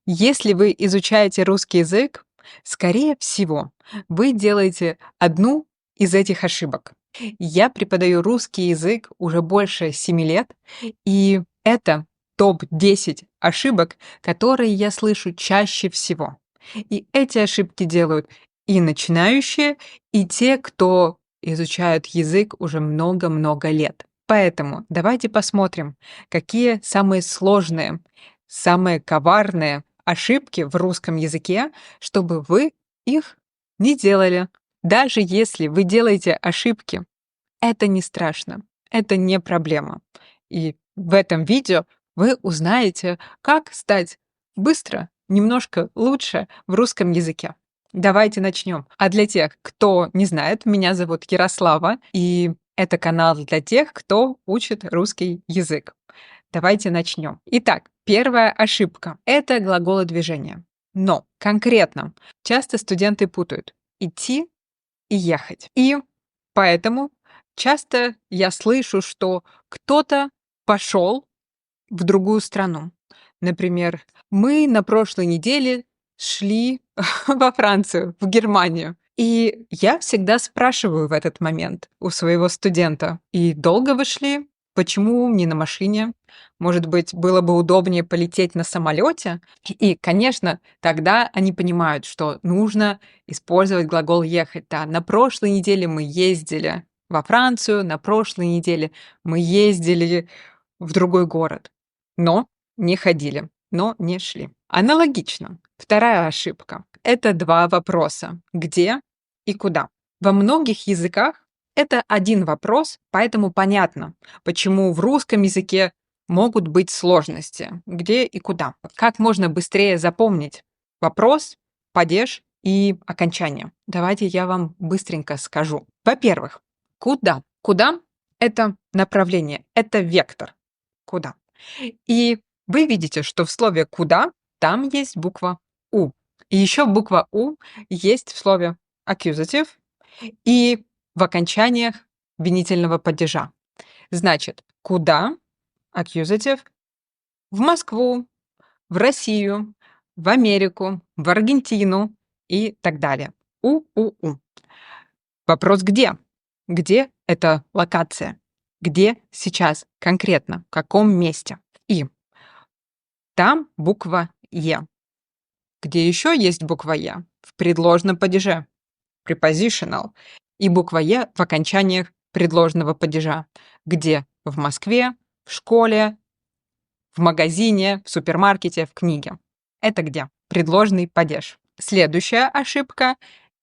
Если вы изучаете русский язык, скорее всего, вы делаете одну из этих ошибок. Я преподаю русский язык уже больше 7 лет, и это топ-10 ошибок, которые я слышу чаще всего. И эти ошибки делают и начинающие, и те, кто изучают язык уже много-много лет. Поэтому давайте посмотрим, какие самые сложные, самые коварные ошибки в русском языке, чтобы вы их не делали. Даже если вы делаете ошибки, это не страшно, это не проблема. И в этом видео вы узнаете, как стать быстро, немножко лучше в русском языке. Давайте начнем. А для тех, кто не знает, меня зовут Ярослава, и это канал для тех, кто учит русский язык. Давайте начнем. Итак, первая ошибка– это глаголодвижение. Но конкретно часто студенты путают идти и ехать. И поэтому часто я слышу, что кто-то пошел в другую страну. Например, мы на прошлой неделе шли во Францию, в Германию. И я всегда спрашиваю в этот момент у своего студента: «И долго вы шли? Почему не на машине? Может быть, было бы удобнее полететь на самолете?» И, конечно, тогда они понимают, что нужно использовать глагол «ехать». Да, на прошлой неделе мы ездили во Францию, на прошлой неделе мы ездили в другой город, но не ходили, но не шли. Аналогично. Вторая ошибка– это два вопроса: где и куда. Во многих языках это один вопрос, поэтому понятно, почему в русском языке могут быть сложности. Где и куда. Как можно быстрее запомнить вопрос, падеж и окончание? Давайте я вам быстренько скажу. Во-первых, куда? Куда– это направление, это вектор. Куда? И вы видите, что в слове «куда» там есть буква «у». И еще буква «у» есть в слове accusative и в окончаниях винительного падежа. Значит, куда accusative в Москву, в Россию, в Америку, в Аргентину и так далее. У. Вопрос где? Где это локация? Где сейчас конкретно? В каком месте? И там буква «е». Где еще есть буква «е»? В предложном падеже, prepositional, и буква «е» в окончаниях предложного падежа. Где? В Москве, в школе, в магазине, в супермаркете, в книге. Это где? Предложный падеж. Следующая ошибка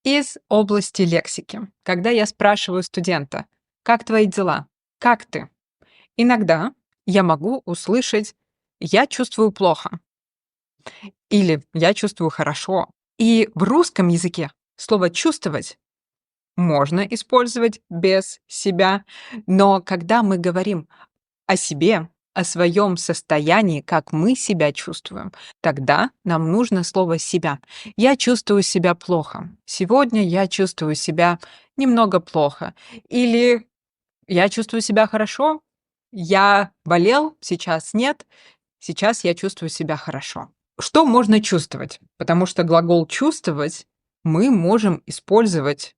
из области лексики. Когда я спрашиваю студента: «Как твои дела? Как ты?» Иногда я могу услышать: «Я чувствую плохо» или «Я чувствую хорошо». И в русском языке слово «чувствовать» можно использовать без себя, но когда мы говорим о себе, о своем состоянии, как мы себя чувствуем, тогда нам нужно слово «себя». Я чувствую себя плохо. Сегодня я чувствую себя немного плохо. Или я чувствую себя хорошо. Я болел, сейчас нет. Сейчас я чувствую себя хорошо. Что можно чувствовать? Потому что глагол «чувствовать» мы можем использовать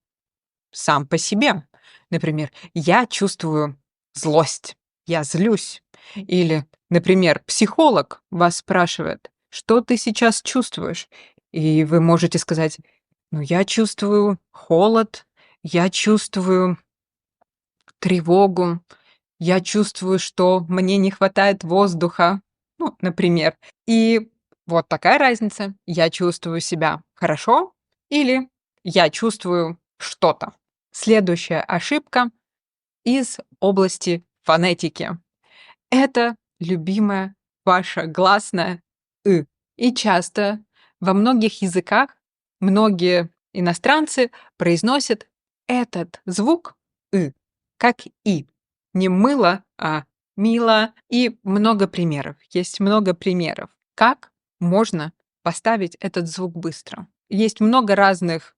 сам по себе. Например, я чувствую злость, я злюсь. Или, например, психолог вас спрашивает: что ты сейчас чувствуешь? И вы можете сказать: ну, я чувствую холод, я чувствую тревогу, я чувствую, что мне не хватает воздуха, ну, например. И вот такая разница. Я чувствую себя хорошо или я чувствую что-то. Следующая ошибка из области фонетики. Это любимая ваша гласная «ы». И часто во многих языках многие иностранцы произносят этот звук «ы» как «и». Не мыло, а мило. И много примеров. Есть много примеров, как можно поставить этот звук быстро. Есть много разных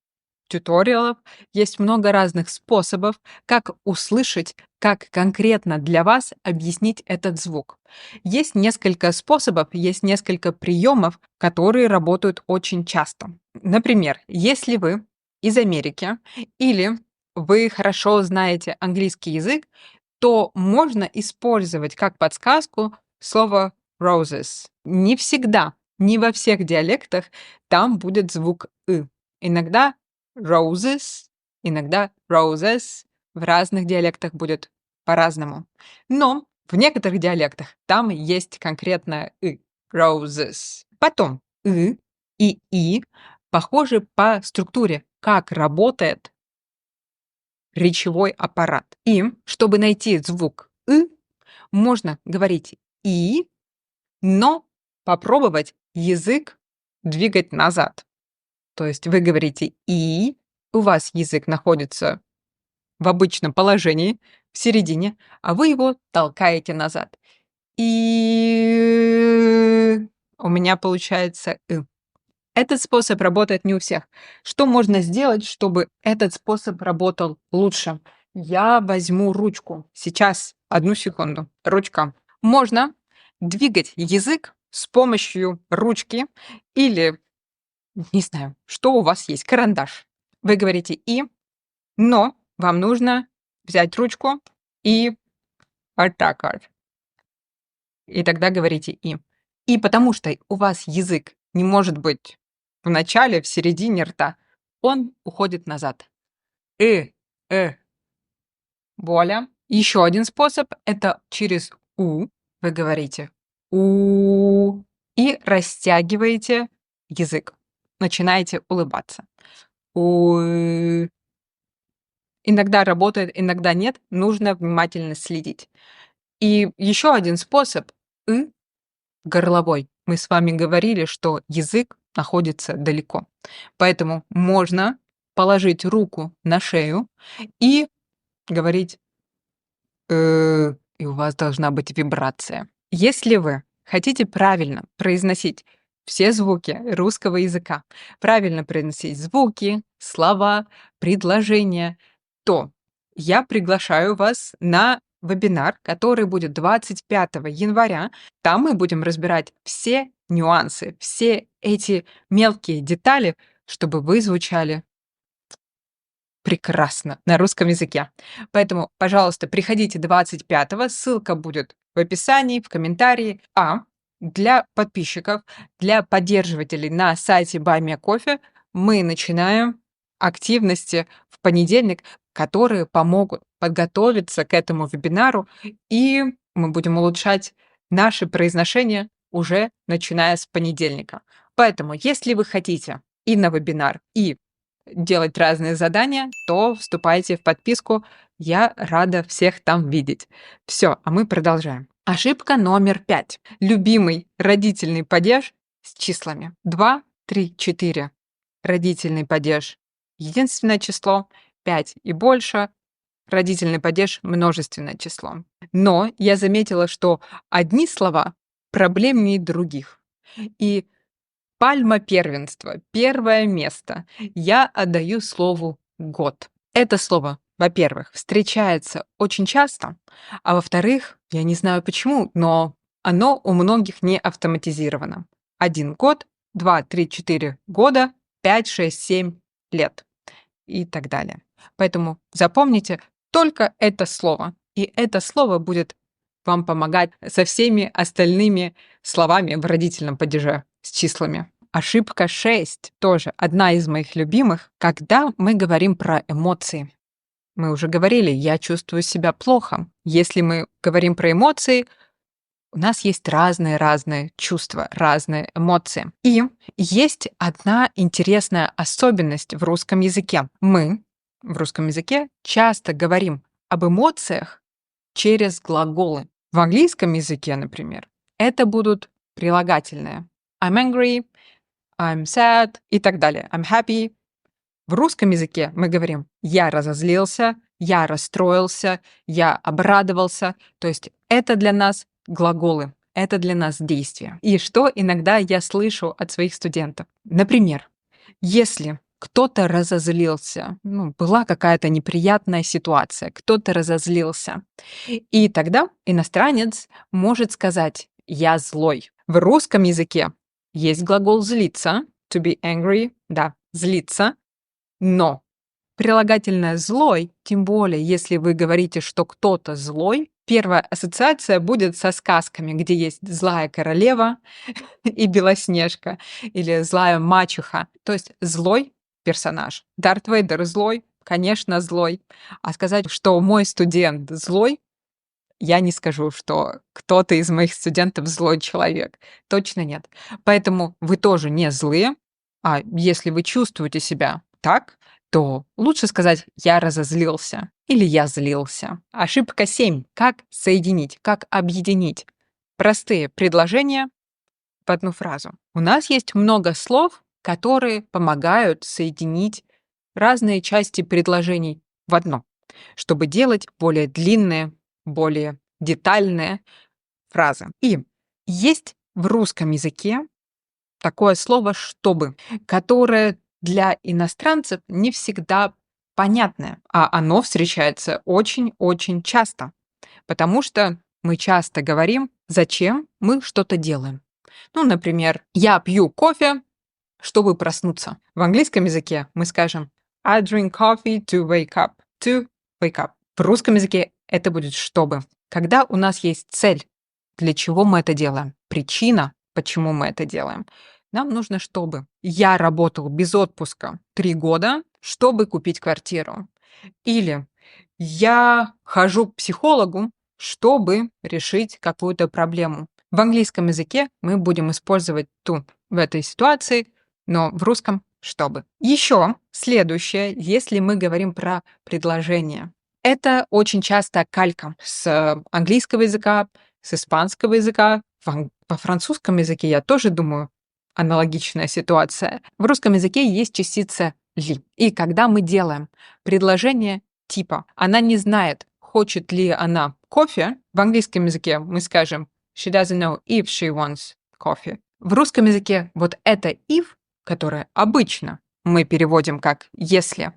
туториалов, есть много разных способов, как услышать, как конкретно для вас объяснить этот звук. Есть несколько способов, есть несколько приемов, которые работают очень часто. Например, если вы из Америки или вы хорошо знаете английский язык, то можно использовать как подсказку слово roses. Не всегда, не во всех диалектах там будет звук «ы». Иногда roses, иногда roses. В разных диалектах будет по-разному. Но в некоторых диалектах там есть конкретно «ы» roses. Потом «ы» и «и» похожи по структуре, как работает речевой аппарат. И чтобы найти звук «ы», можно говорить «и», но попробовать язык двигать назад. То есть вы говорите «и», у вас язык находится в обычном положении, в середине, а вы его толкаете назад. И у меня получается «ы». Этот способ работает не у всех. Что можно сделать, чтобы этот способ работал лучше? Я возьму ручку. Сейчас, одну секунду. Ручка. Можно двигать язык с помощью ручки или, не знаю, что у вас есть, карандаш. Вы говорите «и», но вам нужно взять ручку и вот так вот. И тогда говорите «и». И потому что у вас язык не может быть в начале, в середине рта, он уходит назад. Э. Воля. Еще один способ — это через «у». Вы говорите «у» и растягиваете язык. Начинаете улыбаться. У. Иногда работает, иногда нет. Нужно внимательно следить. И еще один способ «ы» горловой. Мы с вами говорили, что язык находится далеко. Поэтому можно положить руку на шею и говорить и у вас должна быть вибрация. Если вы хотите правильно произносить все звуки русского языка, правильно произносить звуки, слова, предложения, то я приглашаю вас на вебинар, который будет 25 января. Там мы будем разбирать все нюансы, все эти мелкие детали, чтобы вы звучали прекрасно на русском языке. Поэтому, пожалуйста, приходите 25-го, ссылка будет в описании, в комментарии. А для подписчиков, для поддерживателей на сайте Buy Me a Coffee мы начинаем активности в понедельник, которые помогут подготовиться к этому вебинару, и мы будем улучшать наше произношение уже начиная с понедельника. Поэтому, если вы хотите и на вебинар, и делать разные задания, то вступайте в подписку. Я рада всех там видеть. Все, а мы продолжаем. Ошибка номер 5. Любимый родительный падеж с числами. 2, 3, 4. Родительный падеж — единственное число. 5 и больше. Родительный падеж — множественное число. Но я заметила, что одни слова проблемнее других. И пальма первенства, первое место я отдаю слову «год». Это слово, во-первых, встречается очень часто, а во-вторых, я не знаю почему, но оно у многих не автоматизировано. 1 год, 2, 3, 4 года, 5, 6, 7 лет и так далее. Поэтому запомните только это слово, и это слово будет вам помогать со всеми остальными словами в родительном падеже с числами. Ошибка 6 тоже одна из моих любимых, когда мы говорим про эмоции. Мы уже говорили, я чувствую себя плохо. Если мы говорим про эмоции, у нас есть разные чувства, разные эмоции. И есть одна интересная особенность в русском языке. Мы в русском языке часто говорим об эмоциях через глаголы. В английском языке, например, это будут прилагательные. I'm angry, I'm sad и так далее. I'm happy. В русском языке мы говорим «я разозлился», «я расстроился», «я обрадовался». То есть это для нас глаголы, это для нас действия. И что иногда я слышу от своих студентов. Например, если кто-то разозлился, ну, была какая-то неприятная ситуация, кто-то разозлился. И тогда иностранец может сказать «я злой». В русском языке есть глагол «злиться», to be angry, да, злиться, но прилагательное «злой», тем более, если вы говорите, что кто-то злой, первая ассоциация будет со сказками, где есть злая королева и Белоснежка, или злая мачеха, то есть злой персонаж. Дарт Вейдер злой, конечно, злой. А сказать, что мой студент злой, я не скажу, что кто-то из моих студентов злой человек. Точно нет. Поэтому вы тоже не злые, а если вы чувствуете себя так, то лучше сказать «я разозлился» или «я злился». Ошибка 7. Как соединить, как объединить простые предложения в одну фразу. У нас есть много слов, которые помогают соединить разные части предложений в одно, чтобы делать более длинные, более детальные фразы. И есть в русском языке такое слово «чтобы», которое для иностранцев не всегда понятное, а оно встречается очень-очень часто, потому что мы часто говорим, зачем мы что-то делаем. Ну, например, я пью кофе, чтобы проснуться. В английском языке мы скажем I drink coffee to wake up. To wake up. В русском языке это будет чтобы. Когда у нас есть цель, для чего мы это делаем, причина, почему мы это делаем, нам нужно чтобы. Я работал без отпуска 3 года, чтобы купить квартиру. Или я хожу к психологу, чтобы решить какую-то проблему. В английском языке мы будем использовать to в этой ситуации, но в русском чтобы. Еще следующее, если мы говорим про предложение. Это очень часто калька с английского языка, с испанского языка. Во французском языке, я тоже думаю, аналогичная ситуация. В русском языке есть частица ли. И когда мы делаем предложение типа она не знает, хочет ли она кофе, в английском языке мы скажем she doesn't know if she wants coffee. В русском языке вот это if, которое обычно мы переводим как если,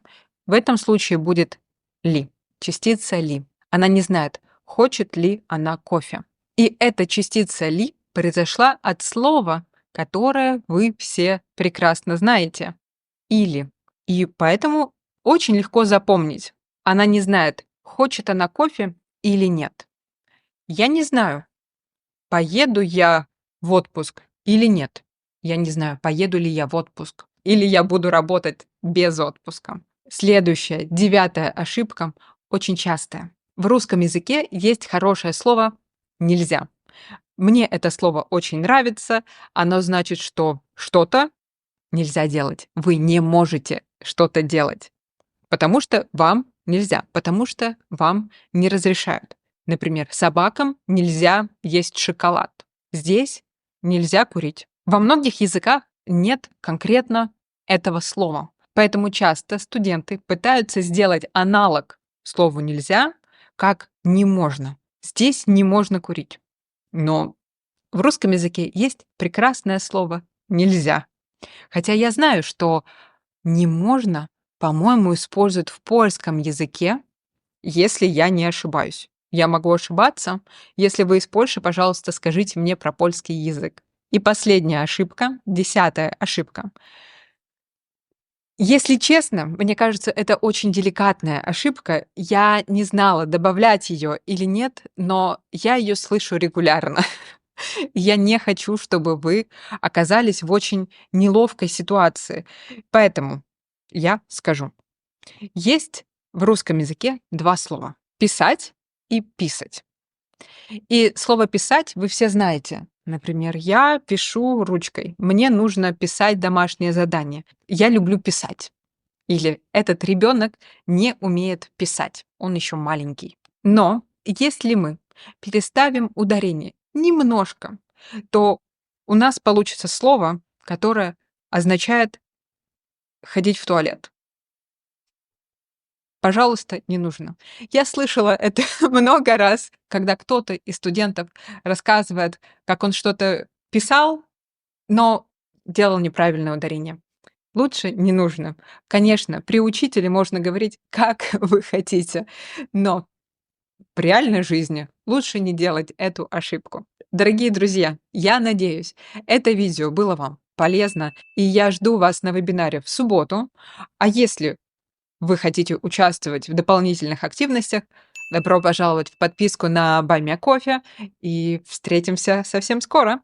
в этом случае будет ли, частица ли. Она не знает, хочет ли она кофе. И эта частица ли произошла от слова, которое вы все прекрасно знаете. Или. И поэтому очень легко запомнить. Она не знает, хочет она кофе или нет. Я не знаю, поеду я в отпуск или нет. Я не знаю, поеду ли я в отпуск или я буду работать без отпуска. Следующая, 9-я ошибка, очень частая. В русском языке есть хорошее слово «нельзя». Мне это слово очень нравится. Оно значит, что что-то нельзя делать. Вы не можете что-то делать, потому что вам нельзя, потому что вам не разрешают. Например, собакам нельзя есть шоколад. Здесь нельзя курить. Во многих языках нет конкретно этого слова. Поэтому часто студенты пытаются сделать аналог слову «нельзя», как «не можно». Здесь не можно курить. Но в русском языке есть прекрасное слово «нельзя». Хотя я знаю, что «не можно», по-моему, используют в польском языке, если я не ошибаюсь. Я могу ошибаться. Если вы из Польши, пожалуйста, скажите мне про польский язык. И последняя ошибка, 10-я ошибка. Если честно, мне кажется, это очень деликатная ошибка. Я не знала, добавлять ее или нет, но я ее слышу регулярно. Я не хочу, чтобы вы оказались в очень неловкой ситуации. Поэтому я скажу. Есть в русском языке 2 слова: писать и писать. И слово «писать» вы все знаете. Например, я пишу ручкой. Мне нужно писать домашнее задание. Я люблю писать. Или этот ребенок не умеет писать. Он еще маленький. Но если мы переставим ударение немножко, то у нас получится слово, которое означает ходить в туалет. Пожалуйста, не нужно. Я слышала это много раз, когда кто-то из студентов рассказывает, как он что-то писал, но делал неправильное ударение. лучше не нужно. Конечно, при учителе можно говорить, как вы хотите, но в реальной жизни лучше не делать эту ошибку. Дорогие друзья, я надеюсь, это видео было вам полезно, и я жду вас на вебинаре в субботу. А если вы хотите участвовать в дополнительных активностях, добро пожаловать в подписку на Buy Me a Coffee, и встретимся совсем скоро.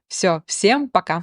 Все, всем пока!